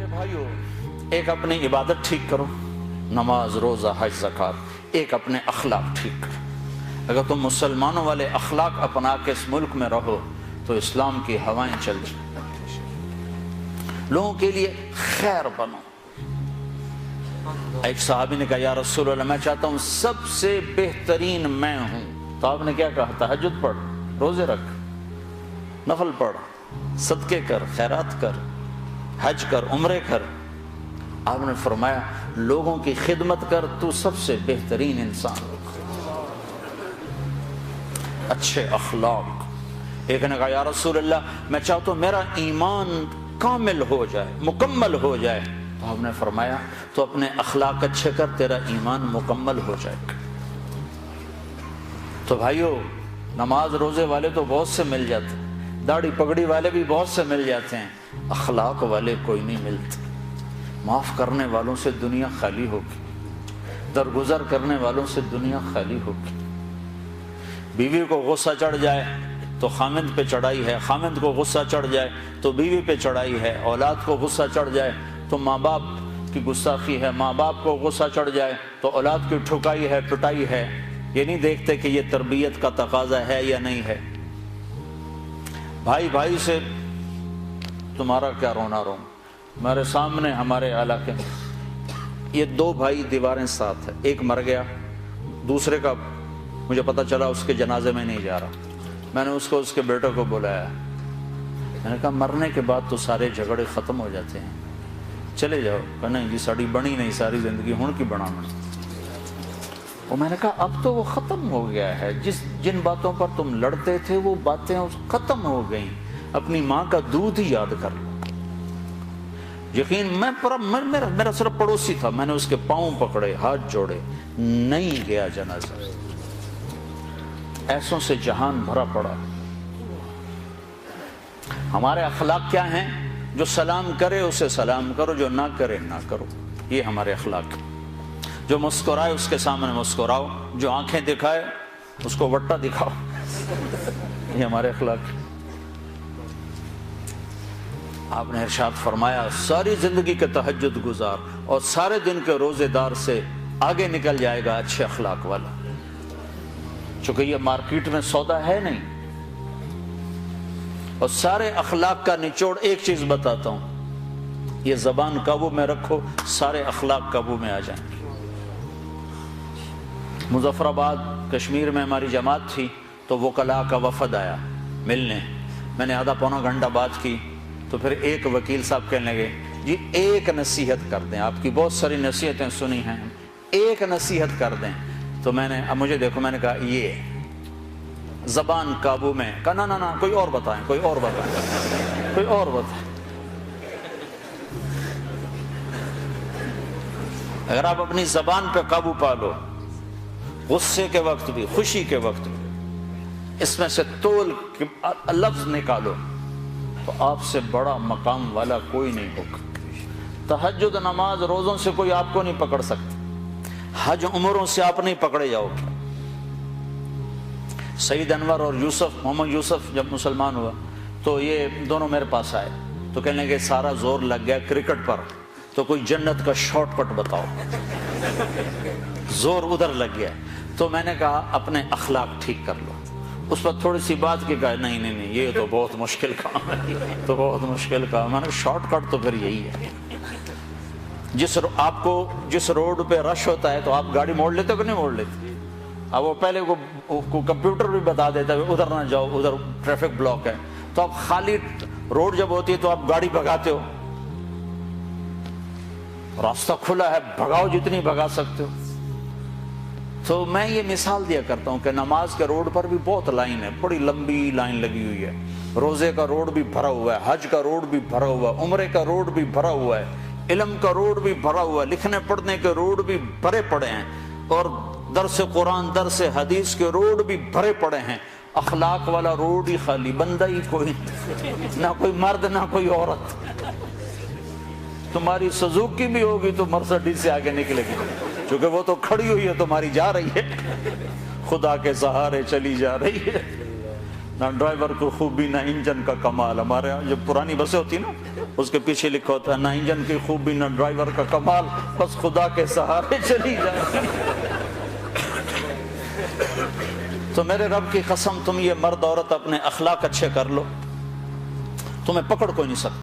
میرے بھائیو، ایک اپنی عبادت ٹھیک کرو، نماز، روزہ، حج، زکوٰۃ، ایک اپنے اخلاق ٹھیک کرو۔ اگر تم مسلمانوں والے اخلاق اپنا کے اس ملک میں رہو تو اسلام کی ہوائیں چل جائیں، لوگوں کے لیے خیر بنو۔ ایک صحابی نے کہا یا رسول اللہ میں چاہتا ہوں سب سے بہترین میں ہوں، تو آپ نے کیا کہا؟ تہجد پڑھ، روزے رکھ، نفل پڑھ، صدقے کر، خیرات کر، حج کر، عمرے کر۔ آپ نے فرمایا لوگوں کی خدمت کر، تو سب سے بہترین انسان۔ اچھے اخلاق۔ ایک نے کہا یا رسول اللہ میں چاہتا ہوں میرا ایمان کامل ہو جائے، مکمل ہو جائے، تو آپ نے فرمایا تو اپنے اخلاق اچھے کر، تیرا ایمان مکمل ہو جائے گا۔ تو بھائیو، نماز روزے والے تو بہت سے مل جاتے ہیں، داڑھی پگڑی والے بھی بہت سے مل جاتے ہیں، اخلاق والے کوئی نہیں ملتے۔ معاف کرنے والوں سے دنیا خالی ہوگی، درگزر کرنے والوں سے دنیا خالی ہوگی۔ بیوی کو غصہ چڑھ جائے تو خامند پہ چڑھائی ہے، خامند کو غصہ چڑھ جائے تو بیوی پہ چڑھائی ہے، اولاد کو غصہ چڑھ جائے تو ماں باپ کی گستاخی ہے، ماں باپ کو غصہ چڑھ جائے تو اولاد کی ٹھکائی ہے، پٹائی ہے۔ یہ نہیں دیکھتے کہ یہ تربیت کا تقاضا ہے یا نہیں ہے۔ بھائی بھائی سے تمہارا کیا رونا رو۔ میرے سامنے ہمارے علاقے میں یہ دو بھائی دیواریں ساتھ ہیں، ایک مر گیا، دوسرے کا مجھے پتہ چلا اس کے جنازے میں نہیں جا رہا۔ میں نے اس کے بیٹے کو بلایا، میں نے کہا مرنے کے بعد تو سارے جھگڑے ختم ہو جاتے ہیں، چلے جاؤ۔ کہ نہیں جی ساڑی بنی نہیں ساری زندگی ہون کی بنانا۔ اور میں نے کہا اب تو وہ ختم ہو گیا ہے، جن باتوں پر تم لڑتے تھے وہ باتیں ختم ہو گئیں، اپنی ماں کا دودھ ہی یاد کر لو۔ یقین میرا صرف پڑوسی تھا، میں نے اس کے پاؤں پکڑے، ہاتھ جوڑے، نہیں گیا جنازہ۔ ایسوں سے جہان بھرا پڑا۔ ہمارے اخلاق کیا ہیں؟ جو سلام کرے اسے سلام کرو، جو نہ کرے نہ کرو، یہ ہمارے اخلاق ہیں۔ جو مسکرائے اس کے سامنے مسکراؤ، جو آنکھیں دکھائے اس کو وٹا دکھاؤ، یہ ہمارے اخلاق ہیں۔ آپ نے ارشاد فرمایا ساری زندگی کے تہجد گزار اور سارے دن کے روزے دار سے آگے نکل جائے گا اچھے اخلاق والا۔ چونکہ یہ مارکیٹ میں سودا ہے نہیں۔ اور سارے اخلاق کا نچوڑ ایک چیز بتاتا ہوں، یہ زبان قابو میں رکھو، سارے اخلاق قابو میں آ جائیں گے۔ مظفر آباد کشمیر میں ہماری جماعت تھی تو وکلاء کا وفد آیا ملنے، میں نے آدھا پونا گھنٹہ بات کی تو پھر ایک وکیل صاحب کہنے لگے جی ایک نصیحت کر دیں، آپ کی بہت ساری نصیحتیں سنی ہیں، ایک نصیحت کر دیں۔ تو میں نے اب مجھے دیکھو، میں نے کہا یہ زبان قابو میں، کہا نا نا نا کوئی اور بتائیں، کوئی اور بتائیں، کوئی اور بتائیں۔ اگر آپ اپنی زبان پہ قابو پا لو، غصے کے وقت بھی، خوشی کے وقت بھی، اس میں سے تول لفظ نکالو تو آپ سے بڑا مقام والا کوئی نہیں ہوگا۔ تہجد نماز روزوں سے کوئی آپ کو نہیں پکڑ سکتا، حج عمروں سے آپ نہیں پکڑے جاؤ گے۔ سعید انور اور محمد یوسف جب مسلمان ہوا تو یہ دونوں میرے پاس آئے تو کہنے لگے سارا زور لگ گیا کرکٹ پر، تو کوئی جنت کا شارٹ کٹ بتاؤ۔ زور ادھر لگ گیا تو میں نے کہا اپنے اخلاق ٹھیک کر لو۔ اس پر تھوڑی سی بات کی، کہا نہیں نہیں نہیں یہ تو بہت مشکل کام ہے، تو بہت مشکل کام۔ میں نے شارٹ کٹ تو پھر یہی ہے، آپ کو جس روڈ پہ رش ہوتا ہے تو آپ گاڑی موڑ لیتے ہو کہ نہیں موڑ لیتے؟ اب وہ پہلے کو کمپیوٹر بھی بتا دیتا ہے ادھر نہ جاؤ، ادھر ٹریفک بلاک ہے، تو آپ خالی روڈ جب ہوتی ہے تو آپ گاڑی بھگاتے ہو، راستہ کھلا ہے بھگاؤ جتنی بھگا سکتے ہو۔ تو میں یہ مثال دیا کرتا ہوں کہ نماز کے روڈ پر بھی بہت لائن ہے، بڑی لمبی لائن لگی ہوئی ہے، روزے کا روڈ بھی بھرا ہوا ہے، حج کا روڈ بھی بھرا ہوا ہے، عمرے کا روڈ بھی بھرا ہوا ہے، علم کا روڈ بھی بھرا ہوا ہے، لکھنے پڑھنے کے روڈ بھی بھرے پڑے ہیں، اور درس قرآن درس حدیث کے روڈ بھی بھرے پڑے ہیں۔ اخلاق والا روڈ ہی خالی، بندہ ہی کوئی، نہ کوئی مرد نہ کوئی عورت۔ تمہاری سزوکی بھی ہوگی تو مرسڈیز سے آگے نکلے گی، کیونکہ وہ تو کھڑی ہوئی ہے، تمہاری جا رہی ہے، خدا کے سہارے چلی جا رہی ہے۔ نہ ڈرائیور کو خوبی نہ انجن کا کمال. ہمارے یہاں جو پرانی بسیں ہوتی نا اس کے پیچھے لکھا ہوتا ہے نہ انجن کی خوبی نہ ڈرائیور کا کمال، بس خدا کے سہارے چلی جائے. تو میرے رب کی قسم تم یہ مرد عورت اپنے اخلاق اچھے کر لو، تمہیں پکڑ کوئی نہیں سکتا.